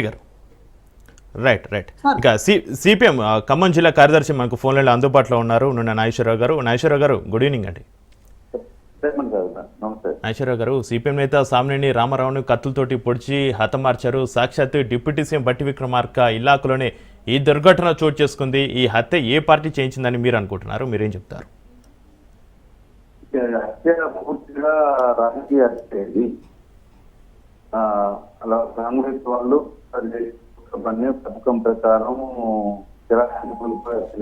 గారు రైట్ ఇక సిపిఎం ఖమ్మం జిల్లా కార్యదర్శి మనకు ఫోన్లలో అందుబాటులో ఉన్నారు నున్న నాగేశ్వరరావు గారు. నాగేశ్వరరావు గారు గుడ్ ఈవినింగ్ అండి. నాగేశ్వరరావు గారు, సిపిఎం నేత సామినేని రామారావును కత్తులతోటి పొడిచి హతమార్చారు. సాక్షాత్ డిప్యూటీ సీఎం బట్టి విక్రమార్క ఇలాకులోనే ఈ దుర్ఘటన చోటు చేసుకుంది. ఈ హత్య ఏ పార్టీ చేయించిందని మీరు అనుకుంటున్నారు? మీరేం చెప్తారు? పూర్తిగా రాజకీయ హత్య. అలా కాంగ్రెస్ వాళ్ళు పథకం ప్రకారం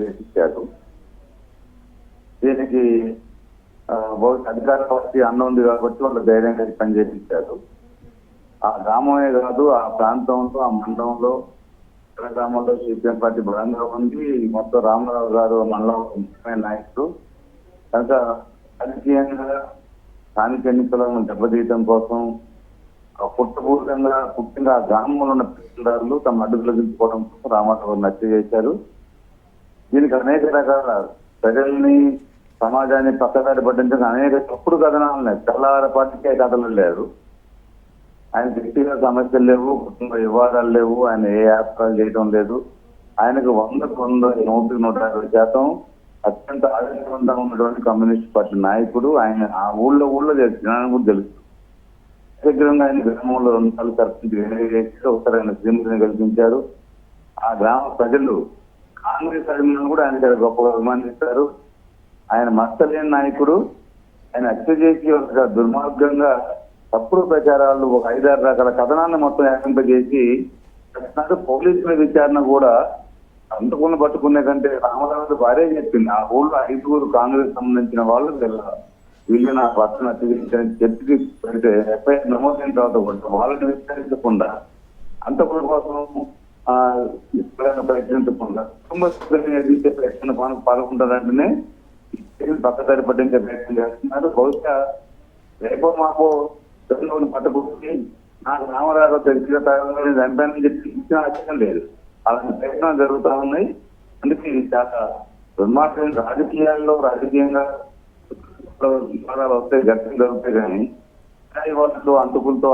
వేసించారు. దీనికి అధికార పార్టీ అన్న ఉంది కాబట్టి వాళ్ళు ధైర్యంగా పనిచేయించారు. ఆ గ్రామమే కాదు, ఆ ప్రాంతంలో, ఆ మండలంలో, గ్రామంలో సిపిఎం పార్టీ బలంగా ఉంది. మొత్తం రామారావు గారు మండలం ముఖ్యమైన నాయకుడు కనుక రాజకీయంగా స్థానిక ఎన్నికలను దెబ్బతీయటం కోసం పుట్టిన గ్రామంలో ఉన్న పెద్దదారులు తమ అడ్డులు దించుకోవడం కోసం రామారావు హత్య చేశారు. దీనికి అనేక రకాల ప్రజల్ని, సమాజాన్ని పక్కదారి పట్టించిన అనేక తప్పుడు కథనాలు ఉన్నాయి. తెల్లవారపాటికే కథలు లేరు. ఆయన వ్యక్తిగత సమస్యలు లేవు, కుటుంబ వివాదాలు లేవు, ఆయన ఏ యాత్రలు చేయడం లేదు. ఆయనకు 100% అత్యంత ఆదర్శవంతంగా ఉన్నటువంటి కమ్యూనిస్ట్ పార్టీ నాయకుడు. ఆయన ఆ ఊళ్ళో తెలిసిన కూడా తెలుసు. శీఘ్రంగా ఆయన గ్రామంలో 2 సార్లు సర్పంచ్ చేసి ఒకసారి ఆయన శ్రీమతిని కల్పించారు. ఆ గ్రామ ప్రజలు కాంగ్రెస్ అభిమానులు కూడా ఆయన చాలా గొప్పగా అభిమానిస్తారు. ఆయన మస్తలేని నాయకుడు. ఆయన హత్య చేసి ఒక దుర్మార్గంగా తప్పుడు ప్రచారాలు, ఒక 5-6 రకాల కథనాన్ని మొత్తం ఏర్పింపజేసి పోలీసుల విచారణ కూడా అంతకుండా పట్టుకునే కంటే రామరావు భార్య చెప్పింది. ఆ ఊళ్ళో 5 కాంగ్రెస్ సంబంధించిన వాళ్ళు వీళ్ళు నా భర్తను హత్య చెప్పి పెడితే ఎఫ్ఐఆర్ నమోదైన తర్వాత కూడా వాళ్ళని విచారించకుండా, అంతకుల కోసం ప్రయత్నించకుండా కుటుంబ సభ్యులను ఎదిరించే ప్రయత్న పాల్గొంటారంటేనే పక్కదారి పట్టించే ప్రయత్నం చేస్తున్నారు. బహుశా రేపో మాపో చంద్రబాబుని పట్టుకుంటే నాకు రామారావు తెలిసిన చంపానని చెప్పి ఇచ్చిన ఆశ్చర్యం లేదు. అలాంటి ప్రయత్నాలు జరుగుతూ ఉన్నాయి. అందుకే ఇది చాలా దుర్మార్గం. రాజకీయంగా వివాదాలు వస్తాయి, ఘర్షణ జరుగుతాయి, కానీ వాళ్ళతో అంతుకులతో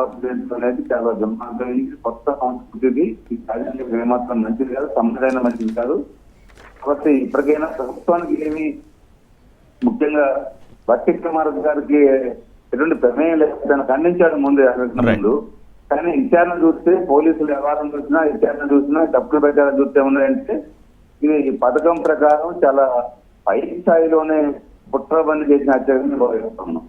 అనేది చాలా దుర్మార్గం. కొత్త సంస్కృతిది. ఈ రాజకీయం ఏమాత్రం మంచిది కాదు, సమాజాన్ని మంచిది కాదు. కాబట్టి ఇప్పటికైనా ప్రభుత్వానికి ఏమి, ముఖ్యంగా బట్టి విక్రమార్క గారికి ఎటువంటి ప్రమేయం లేకపోతే ఖండించాడు ముందు. కానీ విచారణ చూస్తే, పోలీసులు వ్యవహారం విచారణ తప్పుడు ప్రచారం చూస్తే ఉన్నాయంటే ఇది ఈ పథకం ప్రకారం చాలా పై స్థాయిలోనే కుట్రబంది చేసిన హత్యగా భావిస్తున్నాం.